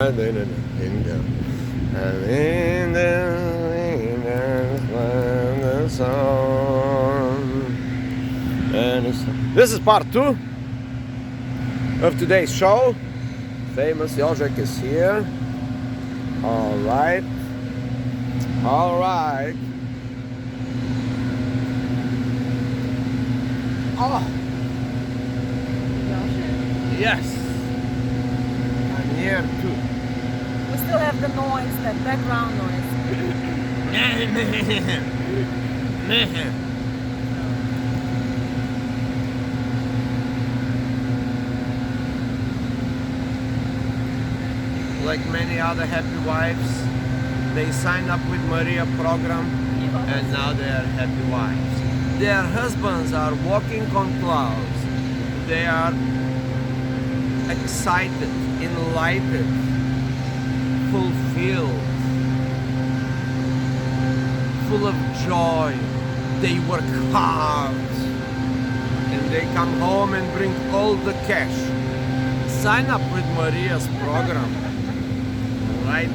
In the sun. This is part 2 of today's show. Famous Jožek is here. Alright. Alright. Oh. Yes. I'm here too. We still have the noise, that background noise. Like many other happy wives, they sign up with Maria program and now they are happy wives. Their husbands are walking on clouds. They are excited, enlightened, fulfilled, full of joy. They work hard and they come home and bring all the cash. Sign up with Maria's program, right?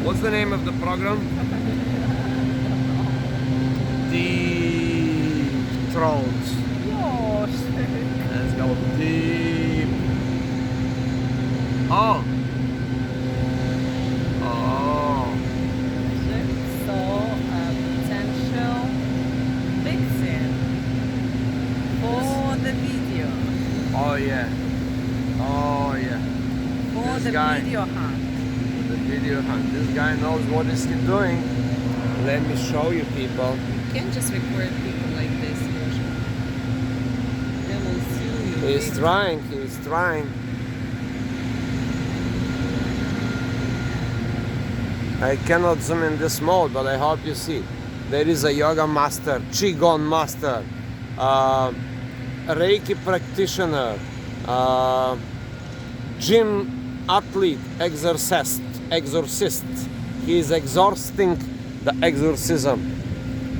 What's the name of the program? Deep Throats. Let's go deep. Oh. Oh. So, potential vixen for the video. Oh yeah. Oh yeah. For This the guy. video hunt. The video hunt. This guy knows what is he doing. Let me show you people. You can't just record people like this, Jožek. They will sue you. He's trying, he's trying. I cannot zoom in this mode, but I hope you see. There is a yoga master, Qigong master, Reiki practitioner, gym athlete, exorcist. He is exhausting the exorcism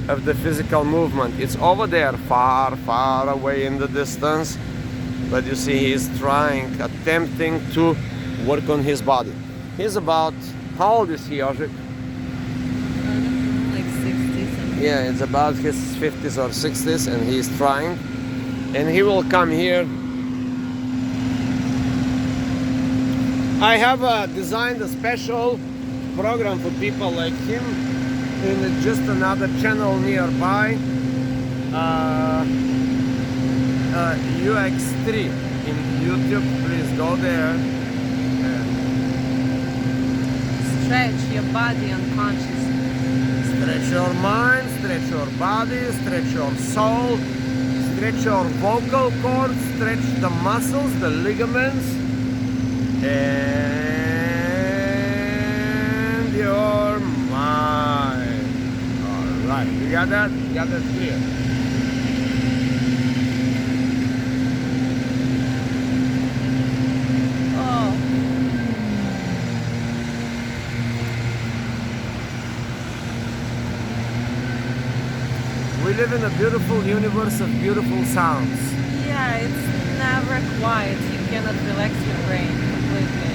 of the physical movement. It's over there, far, far away in the distance. But you see, he's trying, attempting to work on his body. He's about, how old is he, Jožek? I don't know, like 60 something. Yeah, it's about his 50s or 60s, and he's trying. And he will come here. I have designed a special program for people like him in just another channel nearby. UX3 in YouTube. Please go there. Stretch your body unconsciously. Stretch your mind, stretch your body, stretch your soul, stretch your vocal cords, stretch the muscles, the ligaments, and your mind. Alright, you got that? You got that clear? Oh, We live in a beautiful universe of beautiful sounds. yeah, it's never quiet. You cannot relax your brain completely.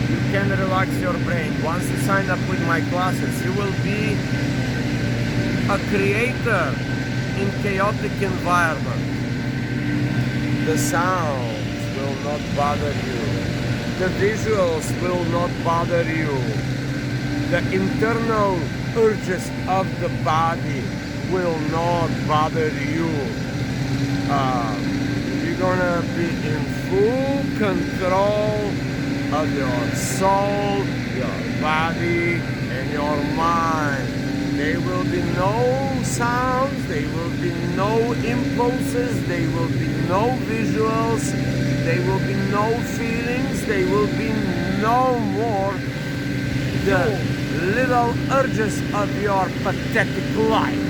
You can relax your brain. Once you sign up with my classes, you will be a creator in chaotic environment. The sounds will not bother you. The visuals will not bother you. The internal urges of the body will not bother you. You're gonna be in full control of your soul, your body, and your mind. There will be no sounds, there will be no impulses, there will be no visuals, there will be no feelings, there will be no more the little urges of your pathetic life.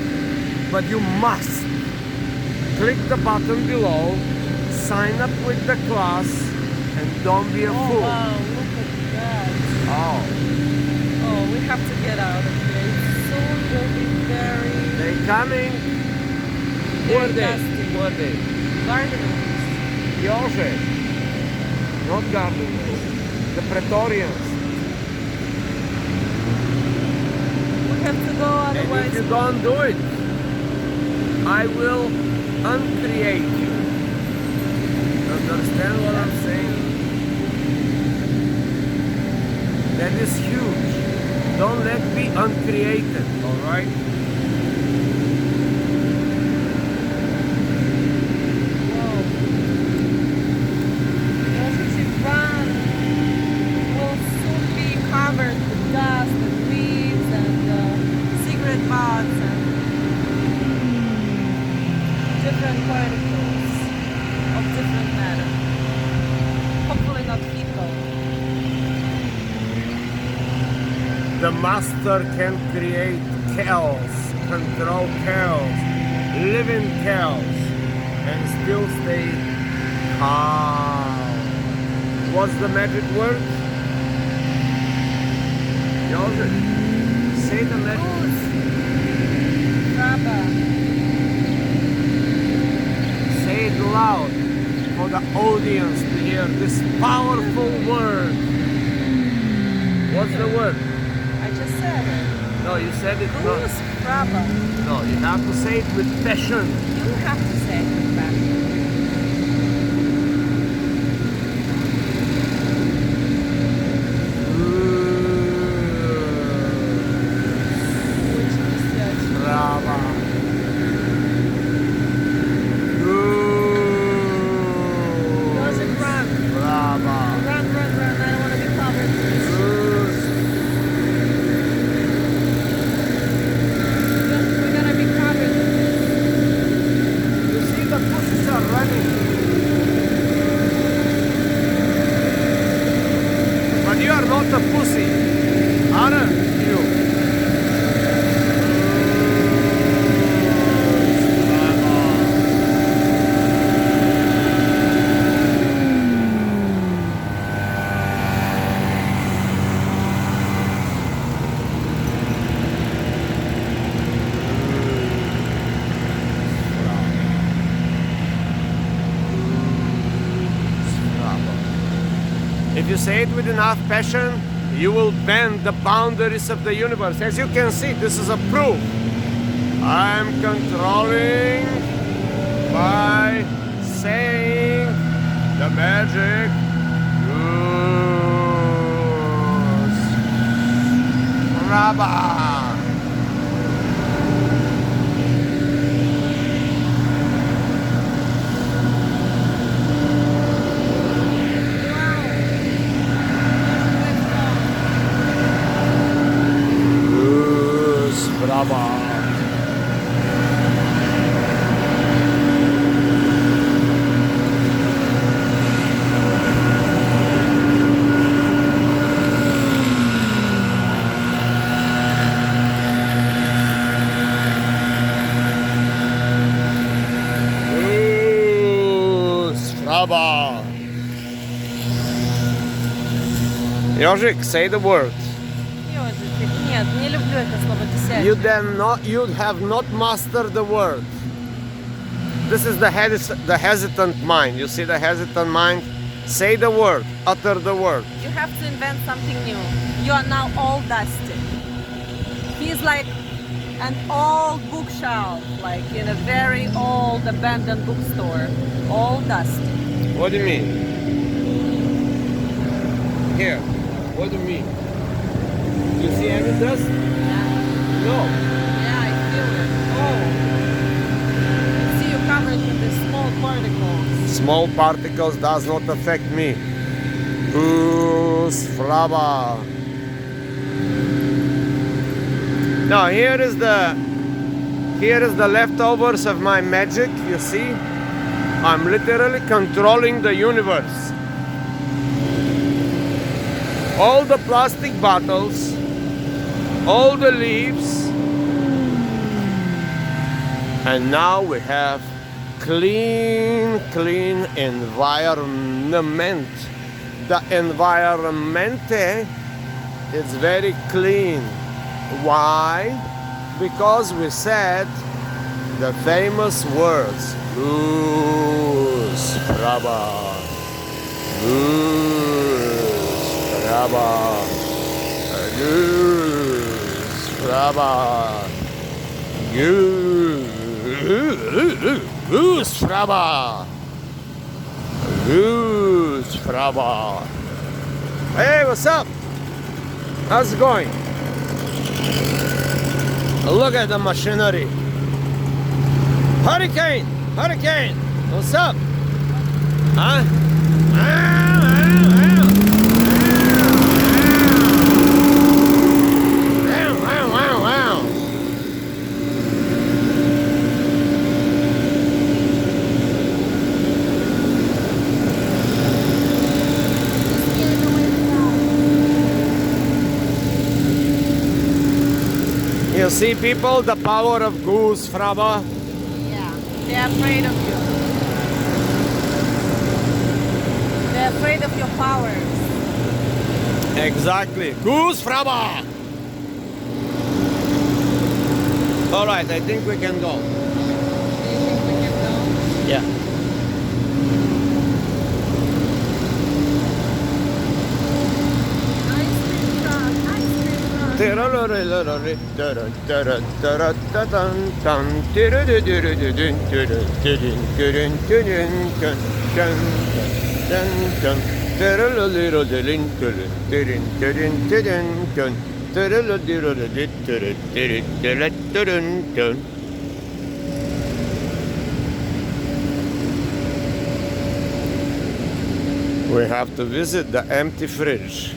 But you must click the button below, sign up with the class, and don't be a Oh fool. wow, look at that. Oh, Oh, we have to get out of here. It's soon will be very they coming. Who are they? dusty. Who are they? Gardeners. Jožek. not gardeners, the Praetorians. We have to go, And otherwise. if you don't do it, I will uncreate you. Understand what I'm saying? That is huge. Don't let me uncreated, alright? Whoa. Those who run will soon be covered with dust and leaves and cigarette butts and different particles of different matter. Hopefully not people. The master can create chaos, control chaos, live in chaos, and still stay calm. What's the magic word? Joseph, say the magic word. Rabba. Say it loud for the audience to hear this powerful word. What's the word? I just said it. No, you said it. No, Goose Rabba. no, you have to say it with passion. You have to say it with passion. Which is yes. Brava. Joseph, run. Brava. Run, run, run. I don't want to be covered. We're gonna be covered. You see the pussies are running. But you are not a pussy, aren't you? If you say it with enough passion, you will bend the boundaries of the universe. As you can see, this is a proof. I'm controlling by saying the magic use. Rabba. Brava. Brava. Jožik, say the word. Ёжик, нет, не люблю это слово You десятчик. you'd have not mastered the word. This is the hesitant mind. You see the hesitant mind? Say the word, utter the word. You have to invent something new. You are now all dusty. He's like an old bookshelf, like in a very old abandoned bookstore. All dusty. What do you mean? Here, what do you mean? You see any dust? Yeah, No. yeah, I feel it. Oh. See, you covered with the small particles. Small particles does not affect me. Goose flava. Now here is the leftovers of my magic, you see? I'm literally controlling the universe. All the plastic bottles, all the leaves, and now we have clean environment. The environment is very clean. Why? Because we said the famous words. Goose, Rabba. Goose Fraba. Goose Fraba. Goose Fraba. Goose Fraba. Hey, what's up? How's it going? Look at the machinery. Hurricane! Hurricane! What's up? Huh? You see, people, the power of Goose Fraba. Yeah, they're afraid of you. They're afraid of your powers. Exactly. Goose Fraba. All right, I think we can go. Do you think we can go? Yeah. Ice cream truck, ice cream truck. We have to visit the empty fridge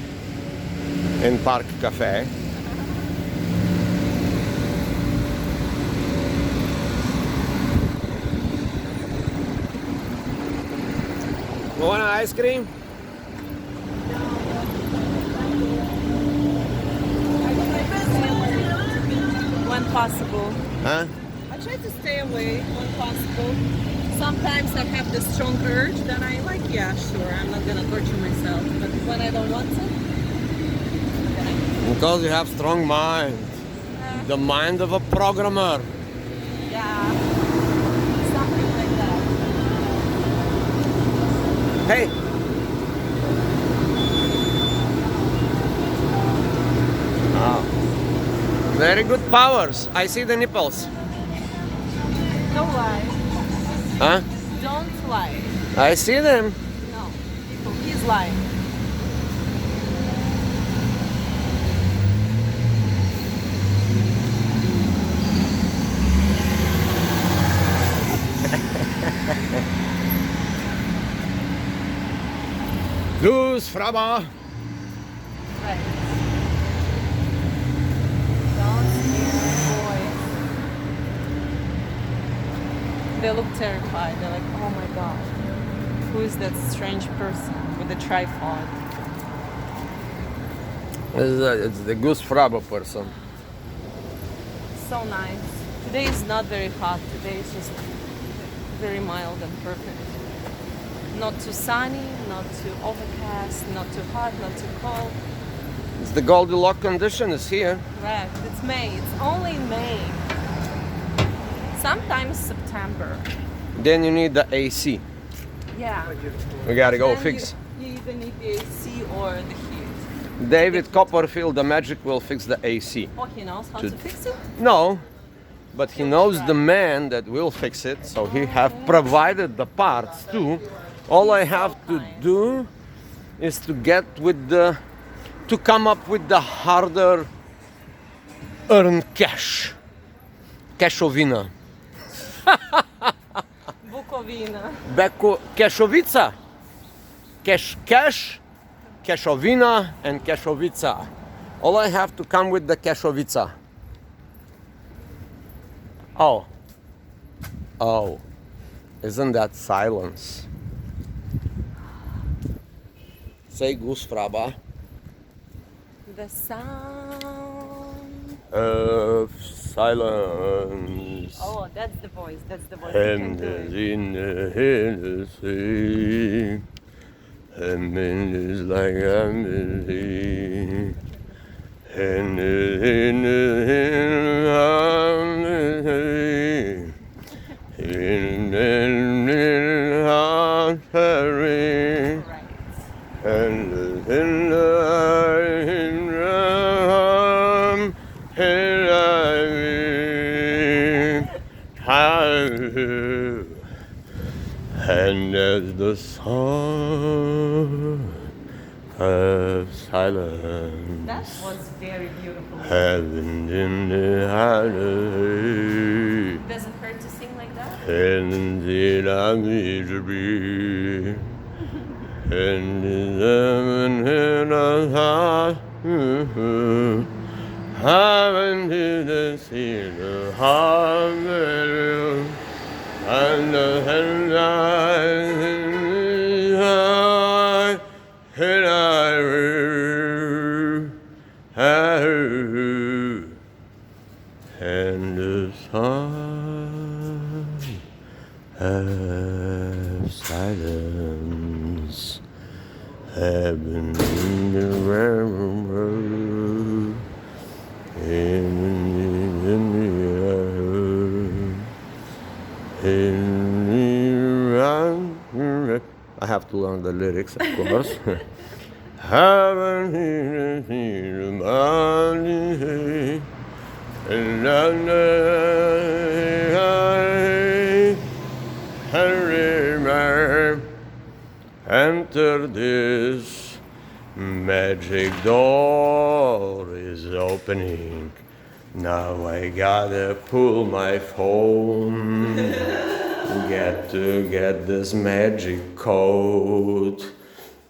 in Park Cafe. You want an ice cream? When possible. Huh? I try to stay away when possible. Sometimes I have this strong urge that I like, yeah, sure, I'm not gonna torture myself. But when I don't want to, then Because you have strong mind. The mind of a programmer. yeah, something like that. Hey. Ah. Very good powers. I see the nipples. Don't lie. Huh? Don't lie. I see them. No, he's lying. Goose Fraba. Right. Don't scare boys. They look terrified. They're like, oh my god, who is that strange person with a tripod? It's the Goose Fraba person. So nice. Today is not very hot. Today is just very mild and perfect. Not too sunny, not too overcast, not too hot, not too cold. It's the Goldilocks condition is here. Right. It's May. It's only May. Sometimes September. Then you need the AC. Yeah. We gotta go Then fix. You either need the AC or the heat. David Copperfield, the magic will fix the AC. Oh, he knows how To- to fix it? No, but he knows the man that will fix it, so he have provided the parts too. All I have to do is to get with the, to come up with the harder earned cash. Cashowina. Bukovina. Cashowica. Cash, Cashowina, and Cashowica. All I have to come with the Cashowica. Oh. Oh. Isn't that silence? Say Goose Fraba. The sound. Of silence. Oh, that's the voice. That's the voice. You can And do it. in the Hennessy. And it's like I'm in the and in the Right. song of silence. That was very beautiful. Heaven in the highway. Does it hurt to sing like that? And the language to be. And the heaven heaven didn't see the hallelujah. And the heaven and and the song of silence. Heaven in the railroad, I have to learn the lyrics, of course. Heaven in the valley, and enter this magic door is opening. Now I gotta pull my phone, get this magic code.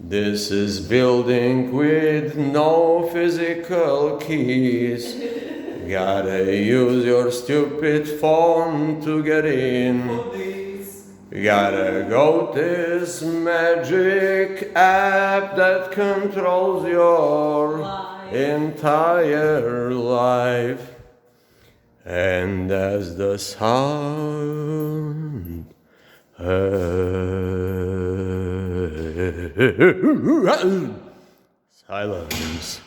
This is building with no physical keys. Gotta use your stupid phone to get in. You gotta go this magic app that controls your entire life. And as the sound silence,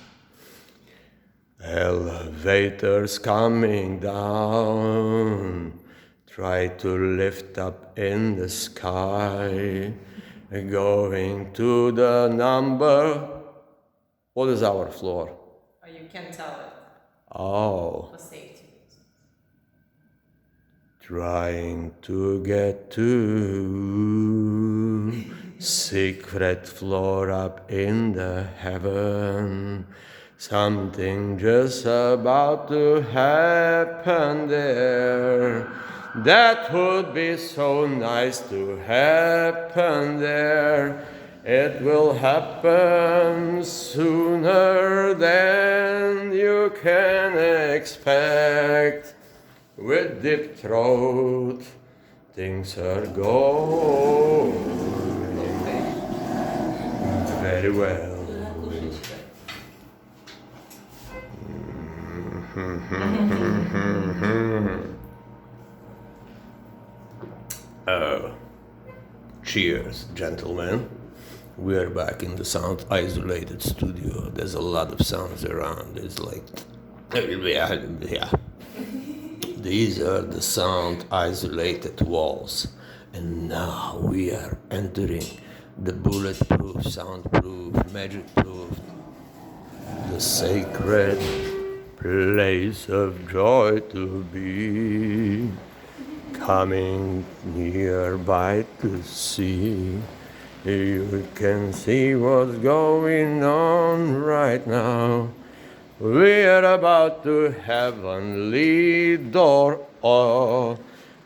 elevators coming down, try to lift up in the sky, going to the number. What is our floor? Oh, you can tell it Oh. for safety. Trying to get to secret floor up in the heaven. Something just about to happen there. That would be so nice to happen there. It will happen sooner than you can expect. With deep throat, things are going very well. Cheers, gentlemen. We are back in the sound isolated studio. There's a lot of sounds around. It's like, yeah. These are the sound isolated walls. And now we are entering the bulletproof, soundproof, magic-proof, the sacred place of joy to be. Coming nearby to see. You can see what's going on right now. We are about to heavenly door. Oh,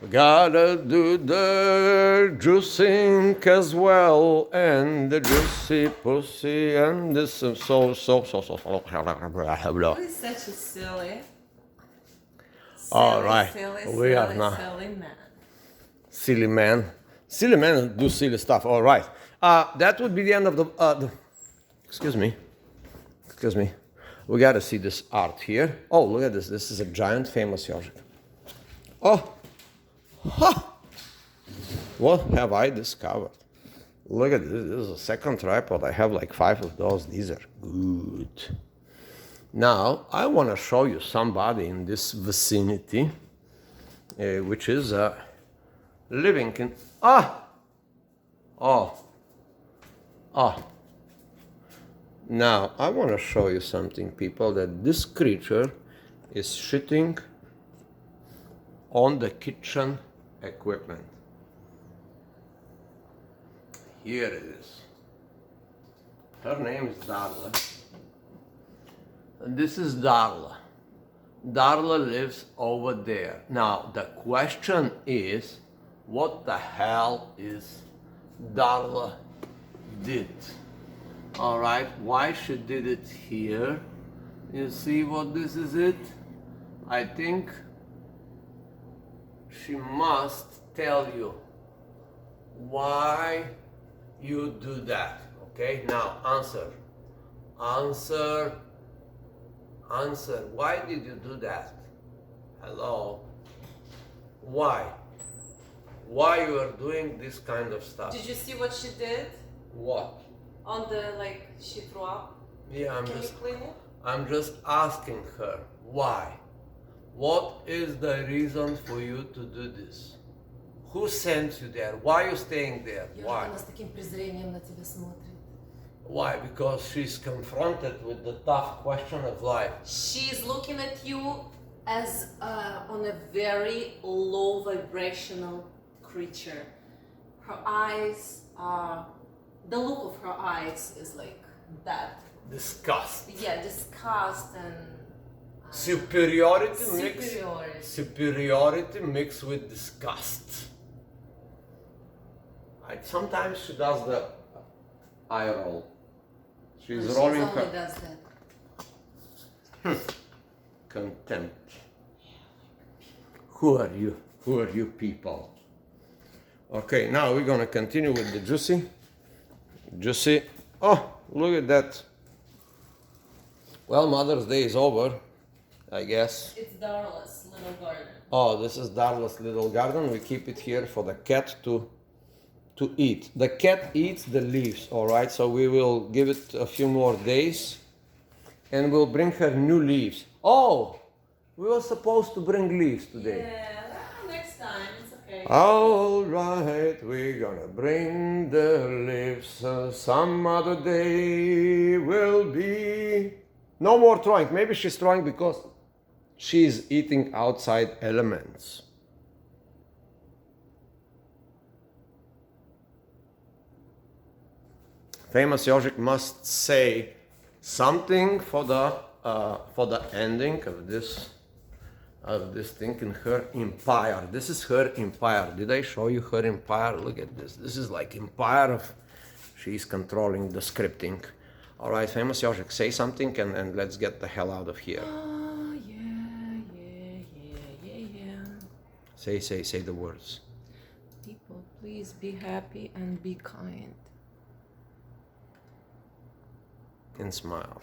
gotta do the juicing as well, and the juicy pussy, and this so. Who is such a silly? All right, we are now. Silly man. Silly men do silly stuff. All right. That would be the end of the. Excuse me. We gotta see this art here. Oh, look at this. This is a giant famous Yoshi. Oh. Ha! What have I discovered? Look at this. This is a second tripod. I have like 5 of those. These are good. Now, I want to show you somebody in this vicinity, which is living in... Now, I want to show you something, people, that this creature is shitting on the kitchen equipment. Here it is. Her name is Darla. And this is Darla. Darla lives over there. Now, the question is, what the hell is Darla did? All right, why she did it here? You see what this is it? I think she must tell you why you do that. Okay, now answer. Answer. Answer. Why did you do that? Hello? Why? Why you are doing this kind of stuff? Did you see what she did? What? On the, like, she threw up? Yeah, Can you clean it? I'm just asking her why. What is the reason for you to do this? Who sent you there? Why are you staying there? Why? Она с таким презрением на тебя смотрит. Why? Because she's confronted with the tough question of life. She's looking at you as on a very low vibrational creature. Her eyes are, the look of her eyes is like that. Disgust. Yeah, disgust and Superiority mixed with disgust. Sometimes she does the eye roll. She's rolling only her does that. contempt. Who are you? Who are you people? Okay, now we're gonna continue with the Juicy. Juicy. Oh, look at that. Well, Mother's Day is over, I guess. It's Darla's little garden. Oh, this is Darla's little garden. We keep it here for the cat to eat. The cat eats the leaves, all right? So we will give it a few more days and we'll bring her new leaves. Oh, we were supposed to bring leaves today. Yeah, next time, it's okay. All right, we're gonna bring the leaves. Some other day will be. No more throwing. Maybe she's throwing because she's eating outside elements. Famous Yogic must say something for the ending of this thing in her empire. This is her empire. Did I show you her empire? Look at this. This is like empire of. She's controlling the scripting. All right, Famous Yogic, say something and let's get the hell out of here. Oh, yeah. Say the words. People, please be happy and be kind. And smile.